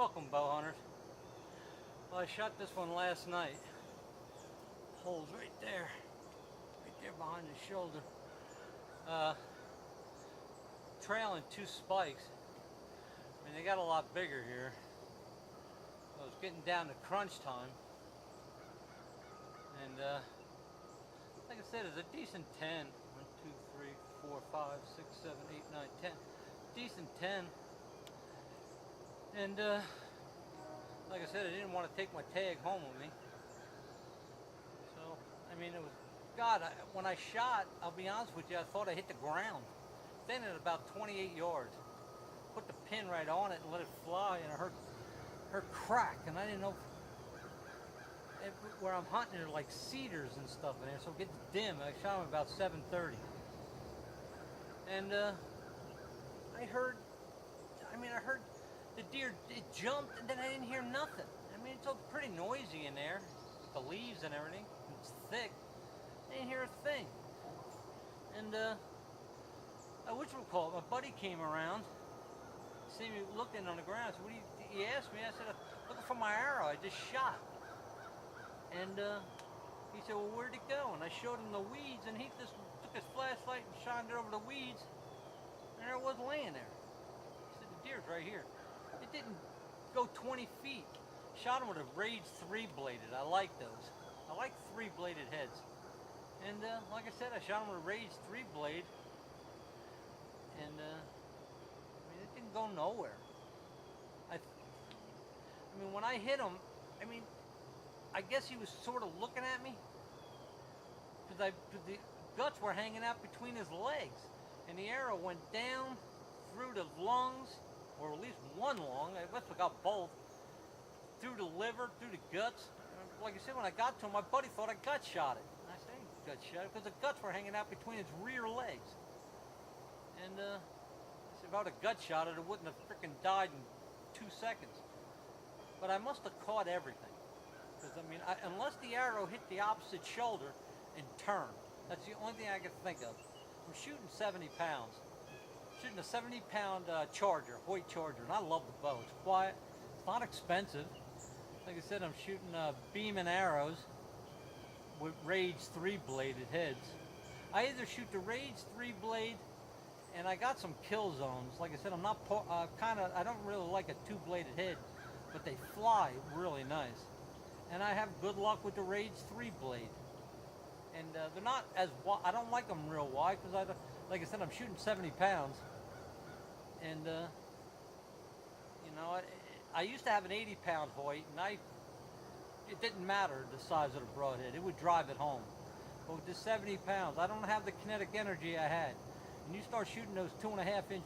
Welcome, bow hunters. Well, I shot this one last night. Holes right there behind the shoulder. Trailing two spikes. I mean, they got a lot bigger here. I was getting down to crunch time, and like I said, it's a decent 10. 1, 2, 3, 4, 5, 6, 7, 8, 9, 10. Decent 10. And like I said, I didn't want to take my tag home with me. So, I mean, it was, God, when I shot, I'll be honest with you, I thought I hit the ground. Then at about 28 yards. Put the pin right on it and let it fly, and I heard her crack, and I didn't know where I'm hunting there, like cedars and stuff in there, so it gets dim. I shot him about 7:30. And I heard the deer, it jumped, and then I didn't hear nothing. I mean, it's all pretty noisy in there, the leaves and everything. It's thick. I didn't hear a thing. And whatchamacallit, my buddy came around, see me looking on the ground. So he asked me. I said, looking for my arrow I just shot. And he said, well, where'd it go? And I showed him the weeds, and he just took his flashlight and shined it over the weeds, and there it was laying there. He said, the deer's right here. It didn't go 20 feet. Shot him with a Rage 3-bladed. I like those. I like 3-bladed heads. And like I said, I shot him with a Rage 3-blade, and I mean, it didn't go nowhere. I mean, when I hit him, I mean, I guess he was sort of looking at me, because the guts were hanging out between his legs, and the arrow went down through the lungs, or at least one lung. I must have got both, through the liver, through the guts. Like I said, when I got to him, my buddy thought I gut shot it. And I said, I ain't gut shot it, because the guts were hanging out between his rear legs. And I said, if I would have gut shot it, it wouldn't have freaking died in 2 seconds. But I must have caught everything. Because, I mean, unless the arrow hit the opposite shoulder and turned, that's the only thing I can think of. I'm shooting 70 pounds. I'm shooting a 70-pound Charger, Hoyt Charger, and I love the bow. It's quiet. It's not expensive. Like I said, I'm shooting beam and arrows with Rage 3-bladed heads. I either shoot the Rage 3-blade, and I got some kill zones. Like I said, I'm not I don't really like a 2-bladed head, but they fly really nice. And I have good luck with the Rage 3-blade. And they're not as wide. I don't like them real wide, because like I said, I'm shooting 70 pounds. And you know, I used to have an 80-pound Hoyt, and it didn't matter the size of the broadhead. It would drive it home. But with the 70 pounds, I don't have the kinetic energy I had. And you start shooting those 2.5-inch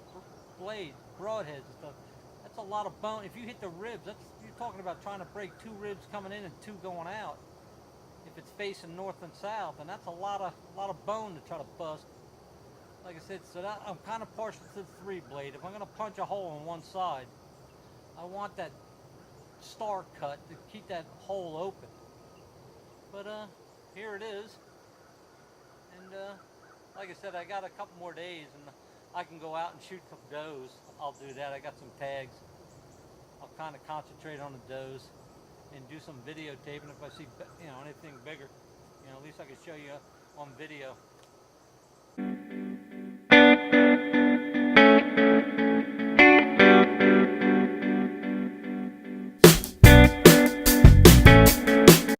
blades, broadheads and stuff, that's a lot of bone. If you hit the ribs, you're talking about trying to break 2 ribs coming in and 2 going out. If it's facing north and south, and that's a lot of bone to try to bust. Like I said, so I'm kind of partial to the 3-blade. If I'm going to punch a hole on one side, I want that star cut to keep that hole open. But here it is. And like I said, I got a couple more days, and I can go out and shoot some does. I'll do that. I got some tags. I'll kind of concentrate on the does and do some videotaping if I see, you know, anything bigger. You know, at least I can show you on video.